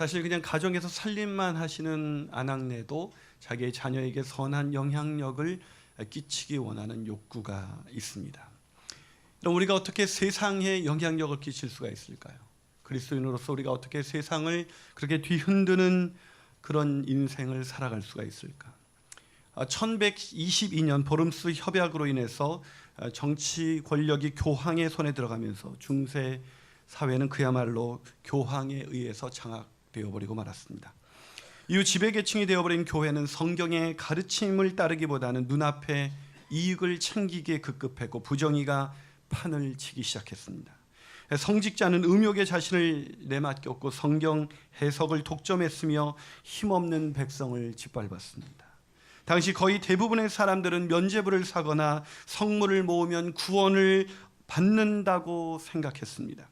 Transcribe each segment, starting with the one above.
사실 그냥 가정에서 살림만 하시는 아낙네도 자기의 자녀에게 선한 영향력을 끼치기 원하는 욕구가 있습니다. 그럼 우리가 어떻게 세상에 영향력을 끼칠 수가 있을까요? 그리스도인으로서 우리가 어떻게 세상을 그렇게 뒤흔드는 그런 인생을 살아갈 수가 있을까? 1122년 보름스 협약으로 인해서 정치 권력이 교황의 손에 들어가면서 중세 사회는 그야말로 교황에 의해서 장악되어 버리고 말았습니다. 이후 지배계층이 되어버린 교회는 성경의 가르침을 따르기보다는 눈앞에 이익을 챙기기에 급급했고 부정의가 판을 치기 시작했습니다. 성직자는 음욕에 자신을 내맡겼고 성경 해석을 독점했으며 힘없는 백성을 짓밟았습니다. 당시 거의 대부분의 사람들은 면죄부를 사거나 성물을 모으면 구원을 받는다고 생각했습니다.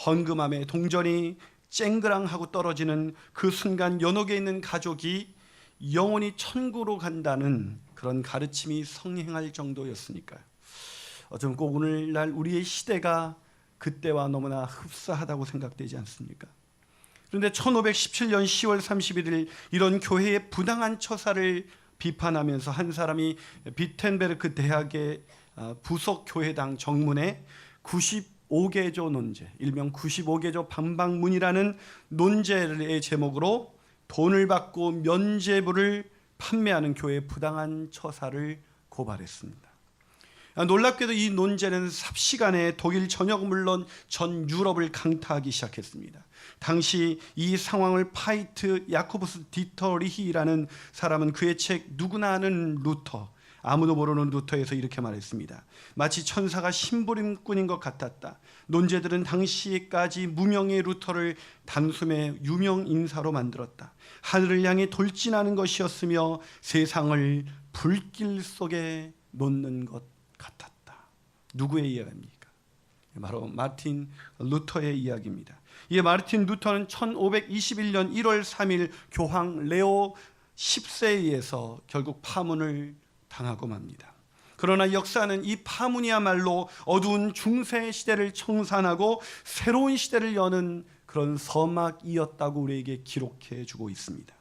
헌금함에 동전이 쨍그랑하고 떨어지는 그 순간 연옥에 있는 가족이 영원히 천국으로 간다는 그런 가르침이 성행할 정도였으니까요. 어쩌면 꼭 오늘날 우리의 시대가 그때와 너무나 흡사하다고 생각되지 않습니까? 그런데 1517년 10월 31일 이런 교회의 부당한 처사를 비판하면서 한 사람이 비텐베르크 대학의 부속 교회당 정문에 95개조 논제, 일명 95개조 반박문이라는 논제의 제목으로 돈을 받고 면죄부를 판매하는 교회의 부당한 처사를 고발했습니다. 놀랍게도 이 논제는 삽시간에 독일 전역은 물론 전 유럽을 강타하기 시작했습니다. 당시 이 상황을 파이트 야코부스 디터리히라는 사람은 그의 책 누구나 아는 루터, 아무도 모르는 루터에서 이렇게 말했습니다. 마치 천사가 심부름꾼인 것 같았다. 논제들은 당시까지 무명의 루터를 단숨에 유명 인사로 만들었다. 하늘을 향해 돌진하는 것이었으며 세상을 불길 속에 놓는 것 같았다. 누구의 이야기입니까? 바로 마틴 루터의 이야기입니다. 이 마틴 루터는 1521년 1월 3일 교황 레오 10세에 의해서 결국 파문을 당하고 맙니다. 그러나 역사는 이 파문이야말로 어두운 중세 시대를 청산하고 새로운 시대를 여는 그런 서막이었다고 우리에게 기록해 주고 있습니다.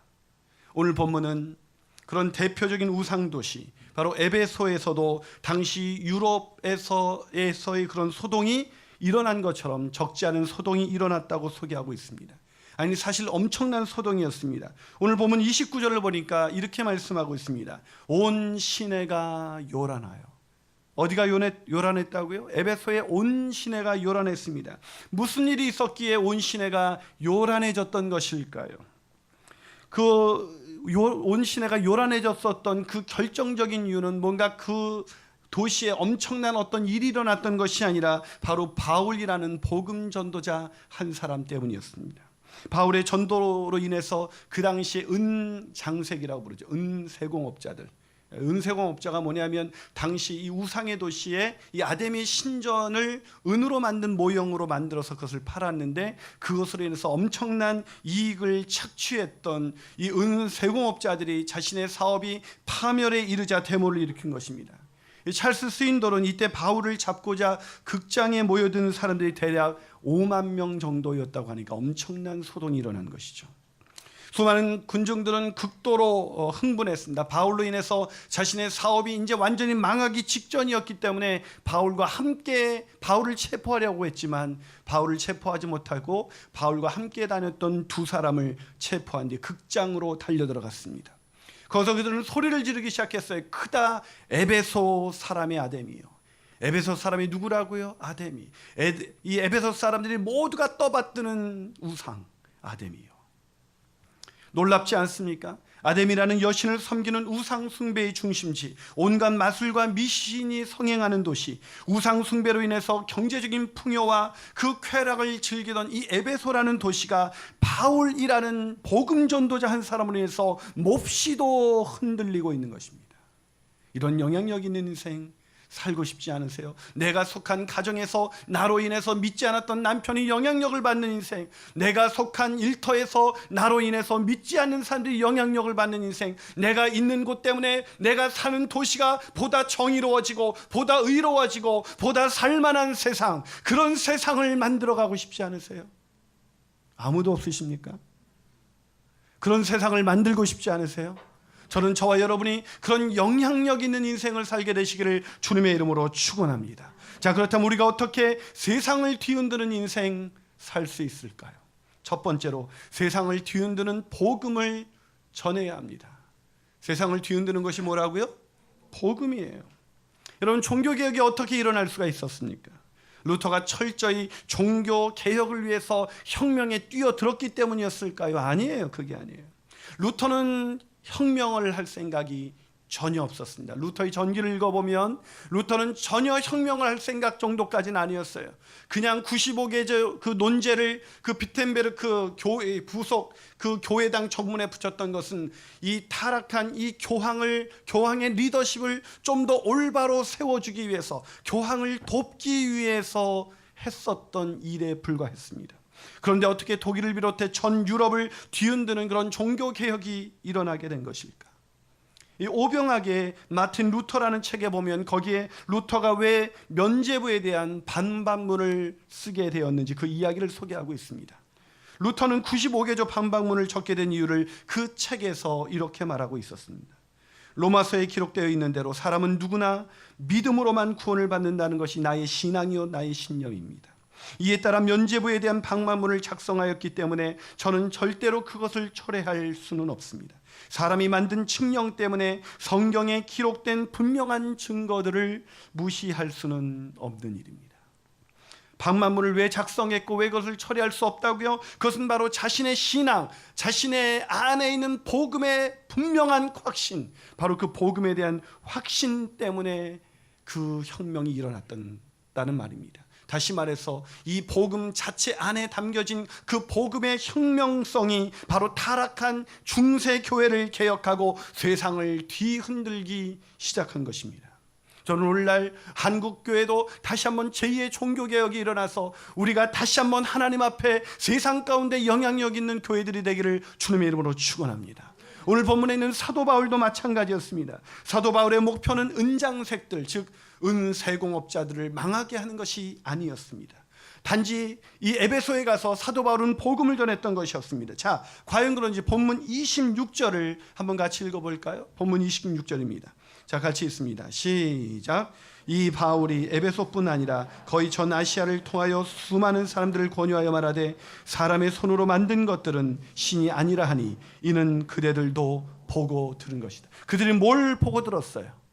오늘 본문은 그런 대표적인 우상도시 바로 에베소에서도 당시 유럽에서의 그런 소동이 일어난 것처럼 적지 않은 소동이 일어났다고 소개하고 있습니다. 아니 사실 엄청난 소동이었습니다. 오늘 보면 29절을 보니까 이렇게 말씀하고 있습니다. 온 시내가 요란하여. 어디가 요란했다고요? 에베소의 온 시내가 요란했습니다. 무슨 일이 있었기에 온 시내가 요란해졌던 것일까요? 온 시내가 요란해졌었던 그 결정적인 이유는 뭔가 그 도시에 엄청난 어떤 일이 일어났던 것이 아니라 바로 바울이라는 복음 전도자 한 사람 때문이었습니다. 바울의 전도로 인해서 그 당시에 은장색이라고 부르죠. 은세공업자들. 은세공업자가 뭐냐면 당시 이 우상의 도시에 이 아데미 신전을 은으로 만든 모형으로 만들어서 그것을 팔았는데 그것으로 인해서 엄청난 이익을 착취했던 이 은세공업자들이 자신의 사업이 파멸에 이르자 데모를 일으킨 것입니다. 찰스 스윈돌은 이때 바울을 잡고자 극장에 모여드는 사람들이 대략 5만 명 정도였다고 하니까 엄청난 소동이 일어난 것이죠. 수많은 군중들은 극도로 흥분했습니다. 바울로 인해서 자신의 사업이 이제 완전히 망하기 직전이었기 때문에 바울과 함께 바울을 체포하려고 했지만 바울을 체포하지 못하고 바울과 함께 다녔던 두 사람을 체포한 뒤 극장으로 달려들어갔습니다. 거기서 그들은 소리를 지르기 시작했어요. 크다 에베소 사람의 아데미요. 에베소 사람이 누구라고요? 아데미. 이 에베소 사람들이 모두가 떠받드는 우상 아데미요. 놀랍지 않습니까? 아데미라는 여신을 섬기는 우상 숭배의 중심지, 온갖 마술과 미신이 성행하는 도시, 우상 숭배로 인해서 경제적인 풍요와 그 쾌락을 즐기던 이 에베소라는 도시가 바울이라는 복음 전도자 한 사람으로 인해서 몹시도 흔들리고 있는 것입니다. 이런 영향력 있는 인생 살고 싶지 않으세요? 내가 속한 가정에서 나로 인해서 믿지 않았던 남편이 영향력을 받는 인생, 내가 속한 일터에서 나로 인해서 믿지 않는 사람들이 영향력을 받는 인생, 내가 있는 곳 때문에 내가 사는 도시가 보다 정의로워지고 보다 의로워지고 보다 살만한 세상, 그런 세상을 만들어가고 싶지 않으세요? 아무도 없으십니까? 그런 세상을 만들고 싶지 않으세요? 저는 저와 여러분이 그런 영향력 있는 인생을 살게 되시기를 주님의 이름으로 축원합니다. 자, 그렇다면 우리가 어떻게 세상을 뒤흔드는 인생 살 수 있을까요? 첫 번째로 세상을 뒤흔드는 복음을 전해야 합니다. 세상을 뒤흔드는 것이 뭐라고요? 복음이에요. 여러분, 종교개혁이 어떻게 일어날 수가 있었습니까? 루터가 철저히 종교개혁을 위해서 혁명에 뛰어들었기 때문이었을까요? 아니에요. 그게 아니에요. 루터는 혁명을 할 생각이 전혀 없었습니다. 루터의 전기를 읽어보면 루터는 전혀 혁명을 할 생각 정도까지는 아니었어요. 그냥 95개 그 논제를 그 비텐베르크 교회 부속 그 교회당 정문에 붙였던 것은 이 타락한 이 교황의 리더십을 좀 더 올바로 세워주기 위해서, 교황을 돕기 위해서 했었던 일에 불과했습니다. 그런데 어떻게 독일을 비롯해 전 유럽을 뒤흔드는 그런 종교개혁이 일어나게 된 것일까? 이 오병학의 마틴 루터라는 책에 보면 거기에 루터가 왜 면죄부에 대한 반박문을 쓰게 되었는지 그 이야기를 소개하고 있습니다. 루터는 95개조 반박문을 적게 된 이유를 그 책에서 이렇게 말하고 있었습니다. 로마서에 기록되어 있는 대로 사람은 누구나 믿음으로만 구원을 받는다는 것이 나의 신앙이요 나의 신념입니다. 이에 따라 면죄부에 대한 반박문을 작성하였기 때문에 저는 절대로 그것을 철회할 수는 없습니다. 사람이 만든 칙령 때문에 성경에 기록된 분명한 증거들을 무시할 수는 없는 일입니다. 반박문을 왜 작성했고 왜 그것을 처리할 수 없다고요? 그것은 바로 자신의 신앙, 자신의 안에 있는 복음의 분명한 확신, 바로 그 복음에 대한 확신 때문에 그 혁명이 일어났다는 말입니다. 다시 말해서 이 복음 자체 안에 담겨진 그 복음의 혁명성이 바로 타락한 중세교회를 개혁하고 세상을 뒤흔들기 시작한 것입니다. 저는 오늘날 한국교회도 다시 한번 제2의 종교개혁이 일어나서 우리가 다시 한번 하나님 앞에 세상 가운데 영향력 있는 교회들이 되기를 주님의 이름으로 축원합니다. 오늘 본문에 있는 사도 바울도 마찬가지였습니다. 사도 바울의 목표는 은장색들, 즉 은세공업자들을 망하게 하는 것이 아니었습니다. 단지 이 에베소에 가서 사도 바울은 복음을 전했던 것이었습니다. 자, 과연 그런지 본문 26절을 한번 같이 읽어볼까요? 본문 26절입니다. 자, 같이 읽습니다. 시작. 이 바울이 에베소뿐 아니라 거의 전 아시아를 통하여 수많은 사람들을 권유하여 말하되 사람의 손으로 만든 것들은 신이 아니라 하니 이는 그대들도 보고 들은 것이다. 그들이 뭘 보고 들었어요?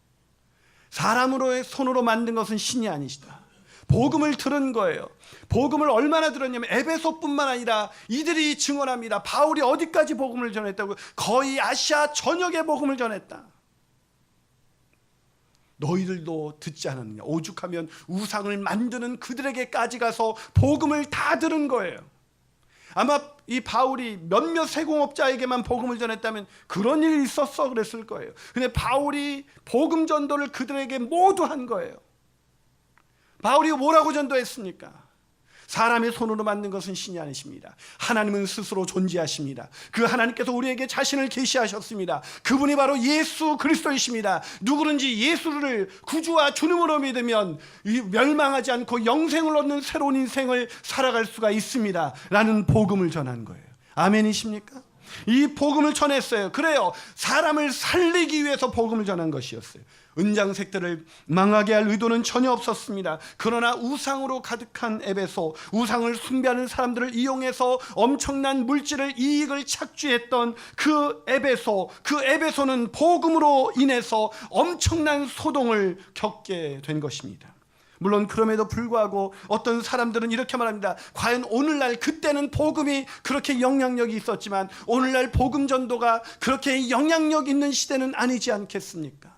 사람으로의 손으로 만든 것은 신이 아니시다. 복음을 들은 거예요. 복음을 얼마나 들었냐면 에베소뿐만 아니라 이들이 증언합니다. 바울이 어디까지 복음을 전했다고? 거의 아시아 전역에 복음을 전했다. 너희들도 듣지 않았느냐? 오죽하면 우상을 만드는 그들에게까지 가서 복음을 다 들은 거예요. 아마 이 바울이 몇몇 세공업자에게만 복음을 전했다면 그런 일이 있었어 그랬을 거예요. 근데 바울이 복음 전도를 그들에게 모두 한 거예요. 바울이 뭐라고 전도했습니까? 사람의 손으로 만든 것은 신이 아니십니다. 하나님은 스스로 존재하십니다. 그 하나님께서 우리에게 자신을 계시하셨습니다. 그분이 바로 예수 그리스도이십니다. 누구든지 예수를 구주와 주님으로 믿으면 멸망하지 않고 영생을 얻는 새로운 인생을 살아갈 수가 있습니다. 라는 복음을 전한 거예요. 아멘이십니까? 이 복음을 전했어요. 그래요. 사람을 살리기 위해서 복음을 전한 것이었어요. 은장색들을 망하게 할 의도는 전혀 없었습니다. 그러나 우상으로 가득한 에베소, 우상을 숭배하는 사람들을 이용해서 엄청난 물질을, 이익을 착취했던 그 에베소는 복음으로 인해서 엄청난 소동을 겪게 된 것입니다. 물론 그럼에도 불구하고 어떤 사람들은 이렇게 말합니다. 과연 오늘날, 그때는 복음이 그렇게 영향력이 있었지만 오늘날 복음 전도가 그렇게 영향력 있는 시대는 아니지 않겠습니까?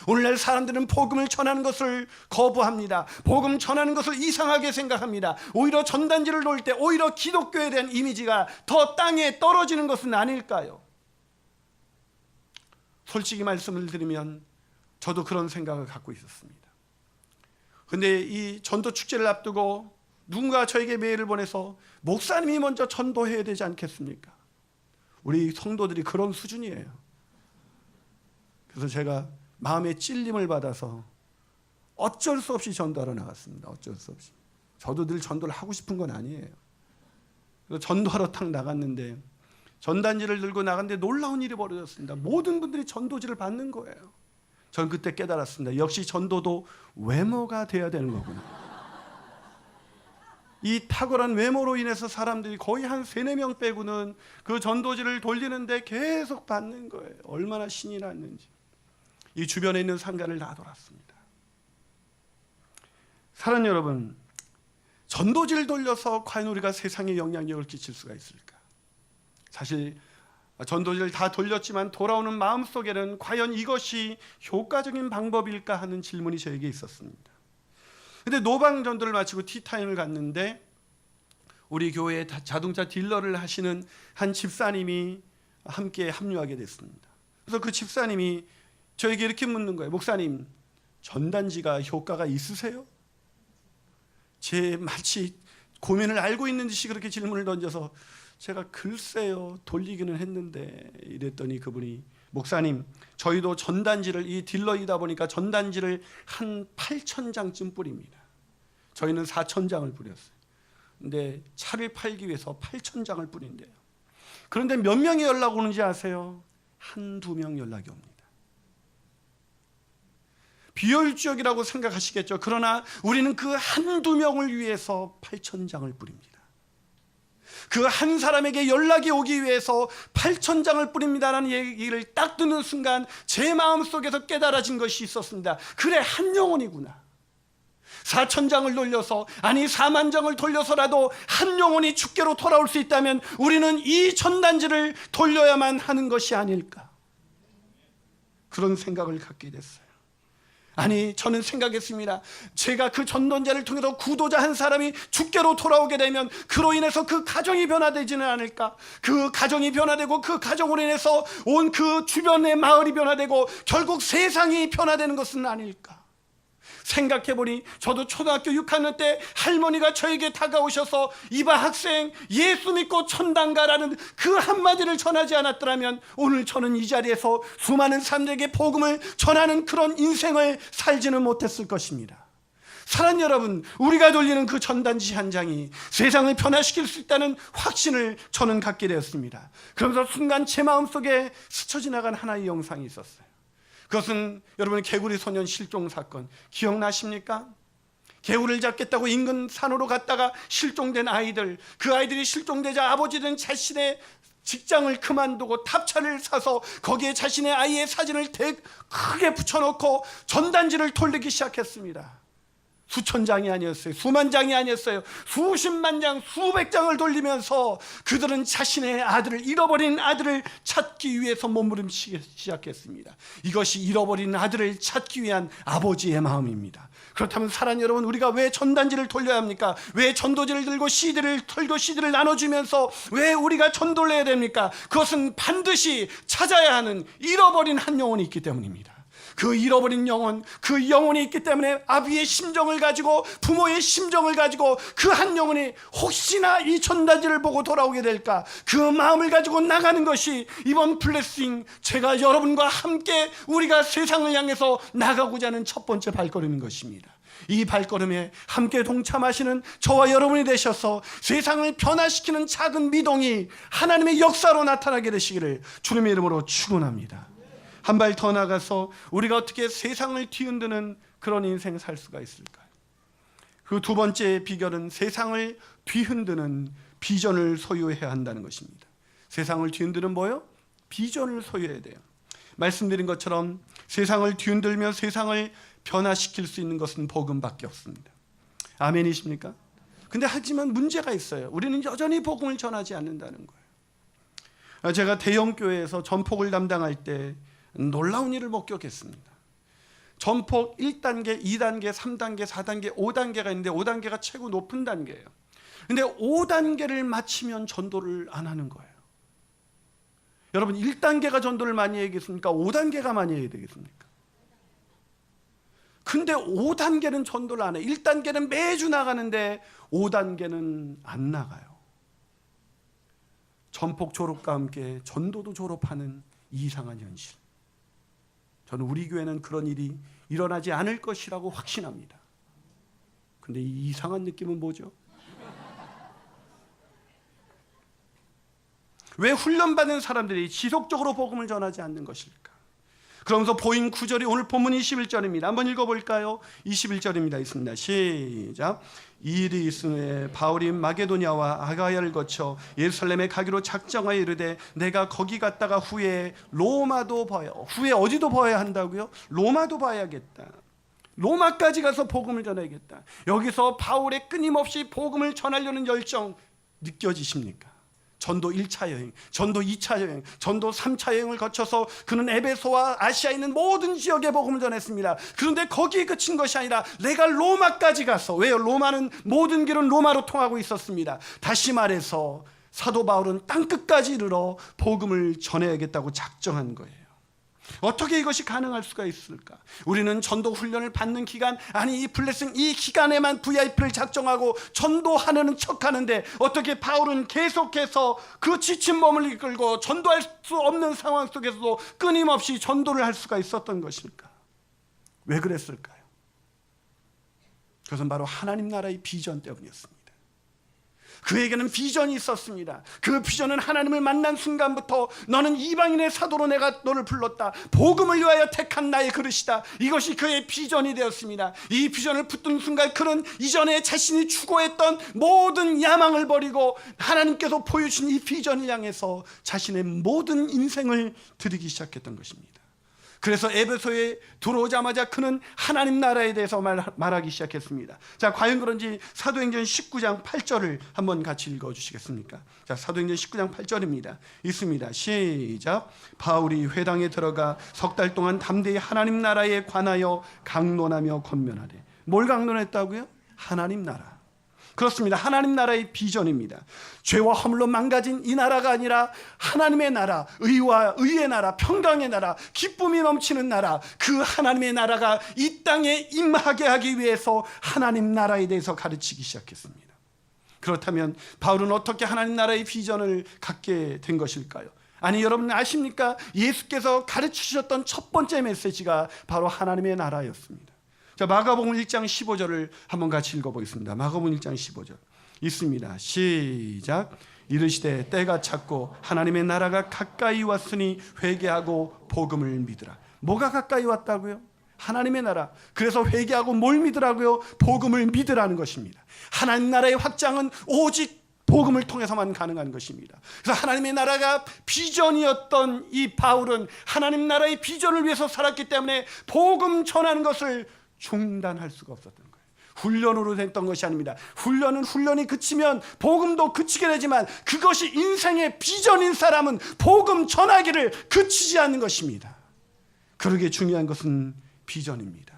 오늘날 사람들은 복음을 전하는 것을 거부합니다. 복음 전하는 것을 이상하게 생각합니다. 오히려 전단지를 놓을 때 오히려 기독교에 대한 이미지가 더 땅에 떨어지는 것은 아닐까요? 솔직히 말씀을 드리면 저도 그런 생각을 갖고 있었습니다. 근데 이 전도 축제를 앞두고 누군가 저에게 메일을 보내서 목사님이 먼저 전도해야 되지 않겠습니까? 우리 성도들이 그런 수준이에요. 그래서 제가 마음의 찔림을 받아서 어쩔 수 없이 전도하러 나갔습니다. 어쩔 수 없이. 저도 늘 전도를 하고 싶은 건 아니에요. 그래서 전도하러 딱 나갔는데 전단지를 들고 나갔는데 놀라운 일이 벌어졌습니다. 모든 분들이 전도지를 받는 거예요. 전 그때 깨달았습니다. 역시 전도도 외모가 돼야 되는 거구나. 이 탁월한 외모로 인해서 사람들이 거의 한 3-4명 빼고는 그 전도지를 돌리는데 계속 받는 거예요. 얼마나 신이 났는지. 이 주변에 있는 상가를 다 돌았습니다. 사랑하는 여러분, 전도지를 돌려서 과연 우리가 세상에 영향력을 끼칠 수가 있을까? 사실 전도지를 다 돌렸지만 돌아오는 마음속에는 과연 이것이 효과적인 방법일까 하는 질문이 저에게 있었습니다. 근데 노방 전도를 마치고 티타임을 갔는데 우리 교회에 자동차 딜러를 하시는 한 집사님이 함께 합류하게 됐습니다. 그래서 그 집사님이 저에게 이렇게 묻는 거예요. 목사님, 전단지가 효과가 있으세요? 제 마치 고민을 알고 있는 듯이 그렇게 질문을 던져서 제가 글쎄요 돌리기는 했는데 이랬더니 그분이 목사님, 저희도 전단지를 이 딜러이다 보니까 전단지를 한 8,000장쯤 뿌립니다. 저희는 4,000장을 뿌렸어요. 근데 차를 팔기 위해서 8,000장을 뿌린대요. 그런데 몇 명이 연락 오는지 아세요? 1-2명 연락이 옵니다. 비효율적이라고 생각하시겠죠. 그러나 우리는 그 1-2명을 위해서 8,000장을 뿌립니다. 그 한 사람에게 연락이 오기 위해서 8,000장을 뿌립니다라는 얘기를 딱 듣는 순간 제 마음속에서 깨달아진 것이 있었습니다. 그래, 한 영혼이구나. 4,000장을 돌려서, 아니 40,000장을 돌려서라도 한 영혼이 주께로 돌아올 수 있다면 우리는 이 전단지를 돌려야만 하는 것이 아닐까, 그런 생각을 갖게 됐어요. 아니, 저는 생각했습니다. 제가 그 전도자를 통해서 구도자 한 사람이 주께로 돌아오게 되면 그로 인해서 그 가정이 변화되지는 않을까? 그 가정이 변화되고 그 가정으로 인해서 온 그 주변의 마을이 변화되고 결국 세상이 변화되는 것은 아닐까? 생각해보니 저도 초등학교 6학년 때 할머니가 저에게 다가오셔서 이봐 학생, 예수 믿고 천당 가라는 그 한마디를 전하지 않았더라면 오늘 저는 이 자리에서 수많은 사람들에게 복음을 전하는 그런 인생을 살지는 못했을 것입니다. 사랑하는 여러분, 우리가 돌리는 그 전단지 한 장이 세상을 변화시킬 수 있다는 확신을 저는 갖게 되었습니다. 그러면서 순간 제 마음속에 스쳐 지나간 하나의 영상이 있었어요. 그것은 여러분, 개구리 소년 실종 사건 기억나십니까? 개구리를 잡겠다고 인근 산으로 갔다가 실종된 아이들, 그 아이들이 실종되자 아버지는 자신의 직장을 그만두고 탑차를 사서 거기에 자신의 아이의 사진을 크게 붙여놓고 전단지를 돌리기 시작했습니다. 수천 장이 아니었어요. 수만 장이 아니었어요. 수십만 장, 수백 장을 돌리면서 그들은 자신의 아들을, 잃어버린 아들을 찾기 위해서 몸부림치기 시작했습니다. 이것이 잃어버린 아들을 찾기 위한 아버지의 마음입니다. 그렇다면 사랑하는 여러분, 우리가 왜 전단지를 돌려야 합니까? 왜 전도지를 들고 CD를 나눠주면서 왜 우리가 전도를 해야 됩니까? 그것은 반드시 찾아야 하는 잃어버린 한 영혼이 있기 때문입니다. 그 잃어버린 영혼, 그 영혼이 있기 때문에 아비의 심정을 가지고, 부모의 심정을 가지고 그 한 영혼이 혹시나 이 전단지를 보고 돌아오게 될까, 그 마음을 가지고 나가는 것이 이번 블레싱, 제가 여러분과 함께 우리가 세상을 향해서 나가고자 하는 첫 번째 발걸음인 것입니다. 이 발걸음에 함께 동참하시는 저와 여러분이 되셔서 세상을 변화시키는 작은 미동이 하나님의 역사로 나타나게 되시기를 주님의 이름으로 축원합니다. 한 발 더 나가서 우리가 어떻게 세상을 뒤흔드는 그런 인생 살 수가 있을까요? 그 두 번째 비결은 세상을 뒤흔드는 비전을 소유해야 한다는 것입니다. 세상을 뒤흔드는 뭐요? 비전을 소유해야 돼요. 말씀드린 것처럼 세상을 뒤흔들며 세상을 변화시킬 수 있는 것은 복음밖에 없습니다. 아멘이십니까? 근데 하지만 문제가 있어요. 우리는 여전히 복음을 전하지 않는다는 거예요. 제가 대형 교회에서 전폭을 담당할 때 놀라운 일을 목격했습니다. 전폭 1단계, 2단계, 3단계, 4단계, 5단계가 있는데 5단계가 최고 높은 단계예요. 근데 5단계를 마치면 전도를 안 하는 거예요. 여러분, 1단계가 전도를 많이 해야 되겠습니까? 5단계가 많이 해야 되겠습니까? 근데 5단계는 전도를 안 해요. 1단계는 매주 나가는데 5단계는 안 나가요. 전폭 졸업과 함께 전도도 졸업하는 이상한 현실. 저는 우리 교회는 그런 일이 일어나지 않을 것이라고 확신합니다. 근데 이 이상한 느낌은 뭐죠? 왜 훈련받은 사람들이 지속적으로 복음을 전하지 않는 것일까? 그러면서 보인 구절이 오늘 본문 21절입니다. 한번 읽어볼까요? 21절입니다. 있습니다. 시작. 이 일이 있은 후에 바울이 마게도냐와 아가야를 거쳐 예루살렘에 가기로 작정하여 이르되 내가 거기 갔다가 후에 로마도 봐야, 후에 어디도 봐야 한다고요? 로마도 봐야겠다. 로마까지 가서 복음을 전해야겠다. 여기서 바울의 끊임없이 복음을 전하려는 열정 느껴지십니까? 전도 1차 여행, 전도 2차 여행, 전도 3차 여행을 거쳐서 그는 에베소와 아시아에 있는 모든 지역에 복음을 전했습니다. 그런데 거기에 그친 것이 아니라 내가 로마까지 가서, 왜요? 로마는 모든 길은 로마로 통하고 있었습니다. 다시 말해서 사도 바울은 땅끝까지 이르러 복음을 전해야겠다고 작정한 거예요. 어떻게 이것이 가능할 수가 있을까? 우리는 전도 훈련을 받는 기간, 아니 이 블레싱 이 기간에만 VIP를 작정하고 전도하는 척하는데 어떻게 바울은 계속해서 그 지친 몸을 이끌고 전도할 수 없는 상황 속에서도 끊임없이 전도를 할 수가 있었던 것일까? 왜 그랬을까요? 그것은 바로 하나님 나라의 비전 때문이었습니다. 그에게는 비전이 있었습니다. 그 비전은 하나님을 만난 순간부터 너는 이방인의 사도로 내가 너를 불렀다. 복음을 위하여 택한 나의 그릇이다. 이것이 그의 비전이 되었습니다. 이 비전을 붙든 순간 그는 이전에 자신이 추구했던 모든 야망을 버리고 하나님께서 보여주신 이 비전을 향해서 자신의 모든 인생을 드리기 시작했던 것입니다. 그래서 에베소에 들어오자마자 그는 하나님 나라에 대해서 말하기 시작했습니다. 자, 과연 그런지 사도행전 19장 8절을 한번 같이 읽어주시겠습니까? 자, 사도행전 19장 8절입니다. 있습니다. 시작. 바울이 회당에 들어가 석 달 동안 담대히 하나님 나라에 관하여 강론하며 권면하되. 뭘 강론했다고요? 하나님 나라. 그렇습니다. 하나님 나라의 비전입니다. 죄와 허물로 망가진 이 나라가 아니라 하나님의 나라, 의와 의의 나라, 평강의 나라, 기쁨이 넘치는 나라, 그 하나님의 나라가 이 땅에 임하게 하기 위해서 하나님 나라에 대해서 가르치기 시작했습니다. 그렇다면 바울은 어떻게 하나님 나라의 비전을 갖게 된 것일까요? 아니, 여러분 아십니까? 예수께서 가르치셨던 첫 번째 메시지가 바로 하나님의 나라였습니다. 자, 마가복음 1장 15절을 한번 같이 읽어보겠습니다. 마가복음 1장 15절 있습니다. 시작. 이르시되 때가 찼고 하나님의 나라가 가까이 왔으니 회개하고 복음을 믿으라. 뭐가 가까이 왔다고요? 하나님의 나라. 그래서 회개하고 뭘 믿으라고요? 복음을 믿으라는 것입니다. 하나님 나라의 확장은 오직 복음을 통해서만 가능한 것입니다. 그래서 하나님의 나라가 비전이었던 이 바울은 하나님 나라의 비전을 위해서 살았기 때문에 복음 전하는 것을 중단할 수가 없었던 거예요. 훈련으로 됐던 것이 아닙니다. 훈련은 훈련이 그치면 복음도 그치게 되지만 그것이 인생의 비전인 사람은 복음 전하기를 그치지 않는 것입니다. 그러기에 중요한 것은 비전입니다.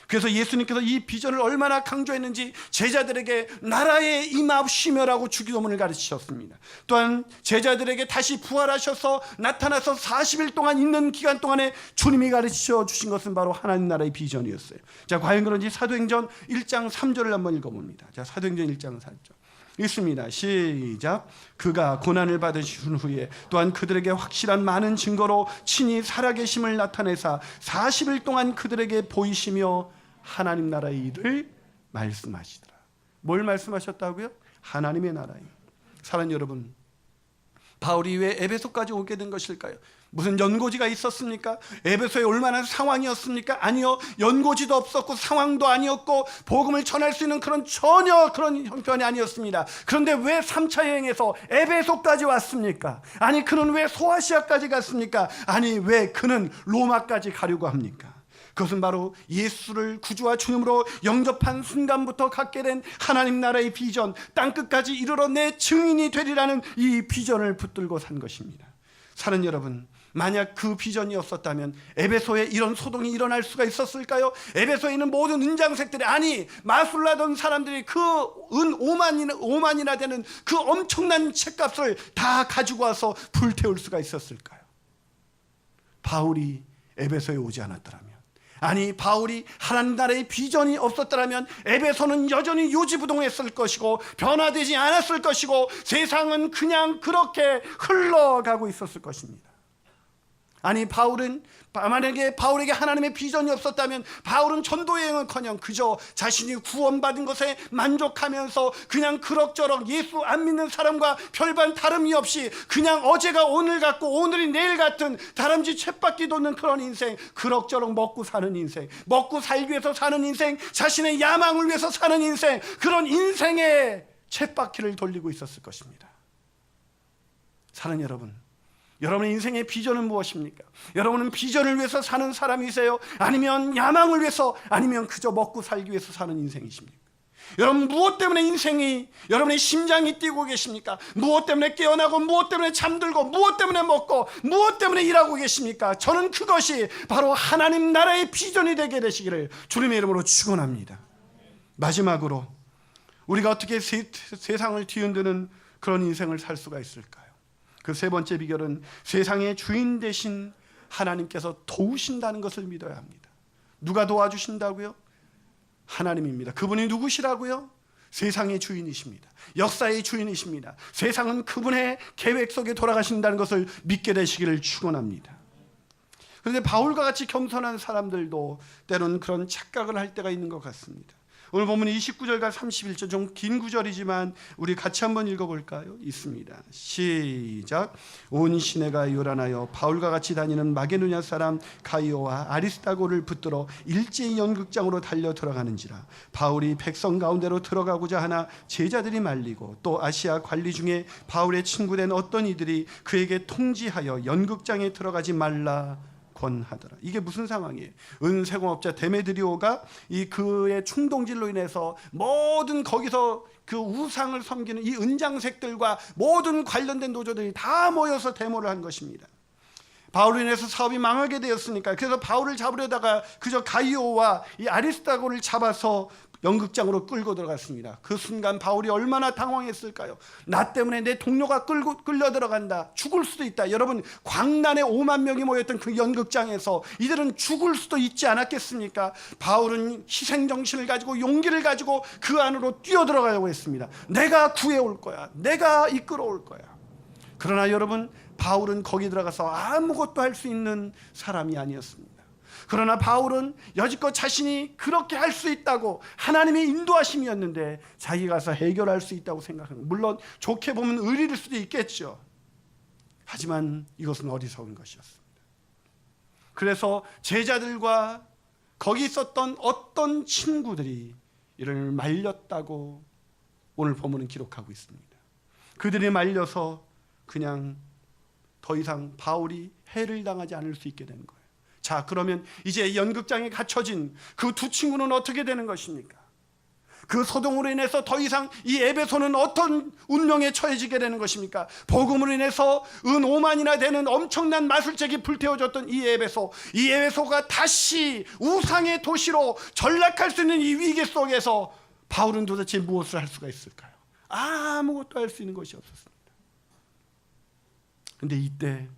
그래서 예수님께서 이 비전을 얼마나 강조했는지 제자들에게 나라에 임하시며라고 주기도문을 가르치셨습니다. 또한 제자들에게 다시 부활하셔서 나타나서 40일 동안 있는 기간 동안에 주님이 가르쳐 주신 것은 바로 하나님 나라의 비전이었어요. 자, 과연 그런지 사도행전 1장 3절을 한번 읽어봅니다. 자, 사도행전 1장 3절 있습니다. 시작. 그가 고난을 받으신 후에 또한 그들에게 확실한 많은 증거로 친히 살아계심을 나타내사 40일 동안 그들에게 보이시며 하나님 나라의 일을 말씀하시더라. 뭘 말씀하셨다고요? 하나님의 나라의. 사랑하는 여러분, 바울이 왜 에베소까지 오게 된 것일까요? 무슨 연고지가 있었습니까? 에베소에 올 만한 상황이었습니까? 아니요. 연고지도 없었고 상황도 아니었고 복음을 전할 수 있는 전혀 그런 형편이 아니었습니다. 그런데 왜 3차 여행에서 에베소까지 왔습니까? 아니, 그는 왜 소아시아까지 갔습니까? 아니, 왜 그는 로마까지 가려고 합니까? 그것은 바로 예수를 구주와 주님으로 영접한 순간부터 갖게 된 하나님 나라의 비전, 땅끝까지 이르러 내 증인이 되리라는 이 비전을 붙들고 산 것입니다. 사랑하는 여러분, 만약 그 비전이 없었다면 에베소에 이런 소동이 일어날 수가 있었을까요? 에베소에 있는 모든 은장색들이, 아니 마술라던 사람들이 그 은 5만이나 되는 그 엄청난 책값을 다 가지고 와서 불태울 수가 있었을까요? 바울이 에베소에 오지 않았더라면, 아니 바울이 하나님 나라의 비전이 없었더라면 에베소는 여전히 요지부동했을 것이고 변화되지 않았을 것이고 세상은 그냥 그렇게 흘러가고 있었을 것입니다. 아니 만약에 바울에게 하나님의 비전이 없었다면 바울은 전도 여행은커녕 그저 자신이 구원받은 것에 만족하면서 그냥 그럭저럭 예수 안 믿는 사람과 별반 다름이 없이 그냥 어제가 오늘 같고 오늘이 내일 같은 다람쥐 쳇바퀴 도는 그런 인생, 그럭저럭 먹고 사는 인생, 먹고 살기 위해서 사는 인생, 자신의 야망을 위해서 사는 인생, 그런 인생의 쳇바퀴를 돌리고 있었을 것입니다. 사랑하는 여러분, 여러분의 인생의 비전은 무엇입니까? 여러분은 비전을 위해서 사는 사람이세요? 아니면 야망을 위해서, 아니면 그저 먹고 살기 위해서 사는 인생이십니까? 여러분, 무엇 때문에 인생이, 여러분의 심장이 뛰고 계십니까? 무엇 때문에 깨어나고, 무엇 때문에 잠들고, 무엇 때문에 먹고, 무엇 때문에 일하고 계십니까? 저는 그것이 바로 하나님 나라의 비전이 되게 되시기를 주님의 이름으로 축원합니다. 마지막으로 우리가 어떻게 세상을 뒤흔드는 그런 인생을 살 수가 있을까요? 그 세 번째 비결은 세상의 주인 되신 하나님께서 도우신다는 것을 믿어야 합니다. 누가 도와주신다고요? 하나님입니다. 그분이 누구시라고요? 세상의 주인이십니다. 역사의 주인이십니다. 세상은 그분의 계획 속에 돌아가신다는 것을 믿게 되시기를 축원합니다. 그런데 바울과 같이 겸손한 사람들도 때로는 그런 착각을 할 때가 있는 것 같습니다. 오늘 보면 29절과 31절 좀 긴 구절이지만 우리 같이 한번 읽어볼까요? 있습니다. 시작. 온 시내가 요란하여 바울과 같이 다니는 마게도냐 사람 가이오와 아리스다고를 붙들어 일제히 연극장으로 달려 들어가는지라. 바울이 백성 가운데로 들어가고자 하나 제자들이 말리고 또 아시아 관리 중에 바울의 친구된 어떤 이들이 그에게 통지하여 연극장에 들어가지 말라 권하더라. 이게 무슨 상황이에요? 은세공업자 데메드리오가 그의 충동질로 인해서 모든 거기서 그 우상을 섬기는 이 은장색들과 모든 관련된 노조들이 다 모여서 데모를 한 것입니다. 바울로 인해서 사업이 망하게 되었으니까. 그래서 바울을 잡으려다가 그저 가이오와 이 아리스다고를 잡아서 연극장으로 끌고 들어갔습니다. 그 순간 바울이 얼마나 당황했을까요? 나 때문에 내 동료가 끌려 들어간다. 죽을 수도 있다. 여러분, 광란에 5만 명이 모였던 그 연극장에서 이들은 죽을 수도 있지 않았겠습니까? 바울은 희생정신을 가지고 용기를 가지고 그 안으로 뛰어들어가려고 했습니다. 내가 구해올 거야. 내가 이끌어올 거야. 그러나 여러분, 바울은 거기 들어가서 아무것도 할 수 있는 사람이 아니었습니다. 그러나 바울은 여지껏 자신이 그렇게 할 수 있다고 하나님의 인도하심이었는데 자기가 가서 해결할 수 있다고 생각합니다. 물론 좋게 보면 의리일 수도 있겠죠. 하지만 이것은 어리석은 것이었습니다. 그래서 제자들과 거기 있었던 어떤 친구들이 이를 말렸다고 오늘 본문은 기록하고 있습니다. 그들이 말려서 그냥 더 이상 바울이 해를 당하지 않을 수 있게 되는 거예요. 자, 그러면 이제 연극장에 갇혀진 그 두 친구는 어떻게 되는 것입니까? 그 소동으로 인해서 더 이상 이 에베소는 어떤 운명에 처해지게 되는 것입니까? 복음으로 인해서 은 5만이나 되는 엄청난 마술책이 불태워졌던 이 에베소가 다시 우상의 도시로 전락할 수 있는 이 위기 속에서 바울은 도대체 무엇을 할 수가 있을까요? 아무것도 할 수 있는 것이 없었습니다. 그런데 이때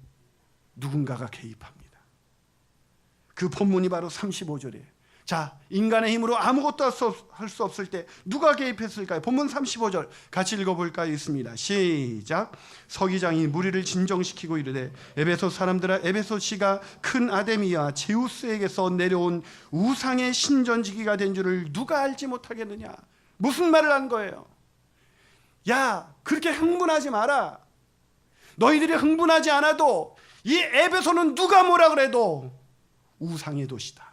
누군가가 개입합니다. 그 본문이 바로 35절이에요. 자, 인간의 힘으로 아무것도 할 수 없을 때 누가 개입했을까요? 본문 35절 같이 읽어볼까요? 있습니다. 시작. 서기장이 무리를 진정시키고 이르되 에베소 사람들아, 에베소시가 큰 아데미와 제우스에게서 내려온 우상의 신전지기가 된 줄을 누가 알지 못하겠느냐. 무슨 말을 한 거예요? 야, 그렇게 흥분하지 마라. 너희들이 흥분하지 않아도 이 에베소는 누가 뭐라 그래도 우상의 도시다.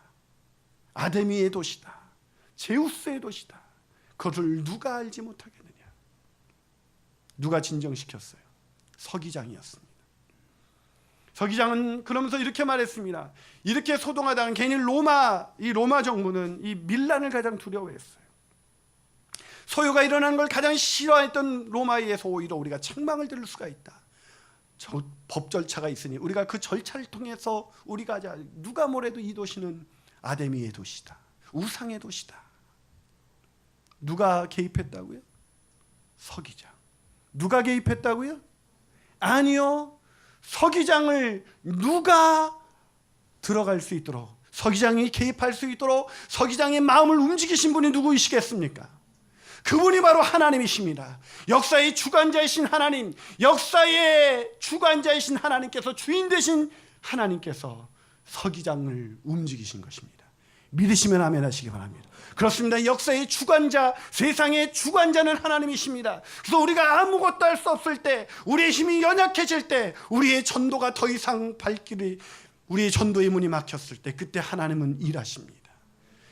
아데미의 도시다. 제우스의 도시다. 그것을 누가 알지 못하겠느냐. 누가 진정시켰어요? 서기장이었습니다. 서기장은 그러면서 이렇게 말했습니다. 이렇게 소동하다가 괜히 이 로마 정부는 이 밀란을 가장 두려워했어요. 소요가 일어나는 걸 가장 싫어했던 로마에서 오히려 우리가 책망을 들을 수가 있다. 법 절차가 있으니 우리가 그 절차를 통해서 우리가 누가 뭐래도 이 도시는 아데미의 도시다. 우상의 도시다. 누가 개입했다고요? 서기장. 누가 개입했다고요? 아니요. 서기장을 누가 들어갈 수 있도록, 서기장이 개입할 수 있도록 서기장의 마음을 움직이신 분이 누구이시겠습니까? 그분이 바로 하나님이십니다. 역사의 주관자이신 하나님, 역사의 주관자이신 하나님께서 주인 되신 하나님께서 서기장을 움직이신 것입니다. 믿으시면 아멘 하시기 바랍니다. 그렇습니다. 역사의 주관자, 세상의 주관자는 하나님이십니다. 그래서 우리가 아무것도 할 수 없을 때, 우리의 힘이 연약해질 때, 우리의 전도가 더 이상 발길이, 우리의 전도의 문이 막혔을 때, 그때 하나님은 일하십니다.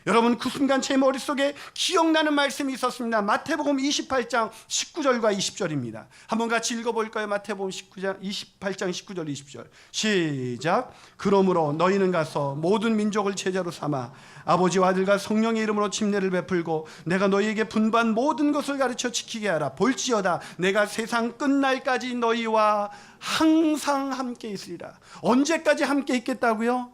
여러분, 그 순간 제 머릿속에 기억나는 말씀이 있었습니다. 마태복음 28장 19절과 20절입니다. 한번 같이 읽어볼까요? 마태복음 28장 19절 20절 시작. 그러므로 너희는 가서 모든 민족을 제자로 삼아 아버지와 아들과 성령의 이름으로 침례를 베풀고 내가 너희에게 분부한 모든 것을 가르쳐 지키게 하라. 볼지어다 내가 세상 끝날까지 너희와 항상 함께 있으리라. 언제까지 함께 있겠다고요?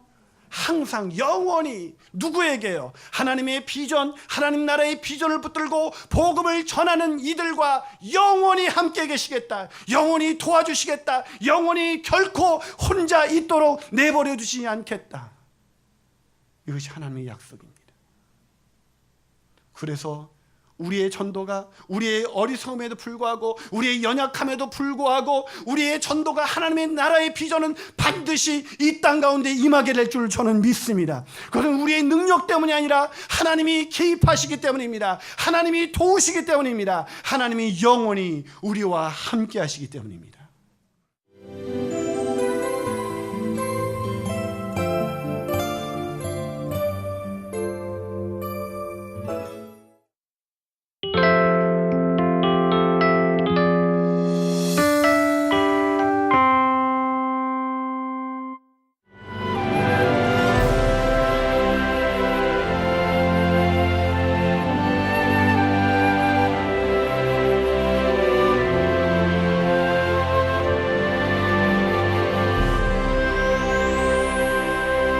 항상, 영원히. 누구에게요? 하나님의 비전, 하나님 나라의 비전을 붙들고 복음을 전하는 이들과 영원히 함께 계시겠다. 영원히 도와주시겠다. 영원히 결코 혼자 있도록 내버려 두시지 않겠다. 이것이 하나님의 약속입니다. 그래서 우리의 전도가, 우리의 어리석음에도 불구하고, 우리의 연약함에도 불구하고, 우리의 전도가 하나님의 나라의 비전은 반드시 이 땅 가운데 임하게 될 줄 저는 믿습니다. 그것은 우리의 능력 때문이 아니라 하나님이 개입하시기 때문입니다. 하나님이 도우시기 때문입니다. 하나님이 영원히 우리와 함께 하시기 때문입니다.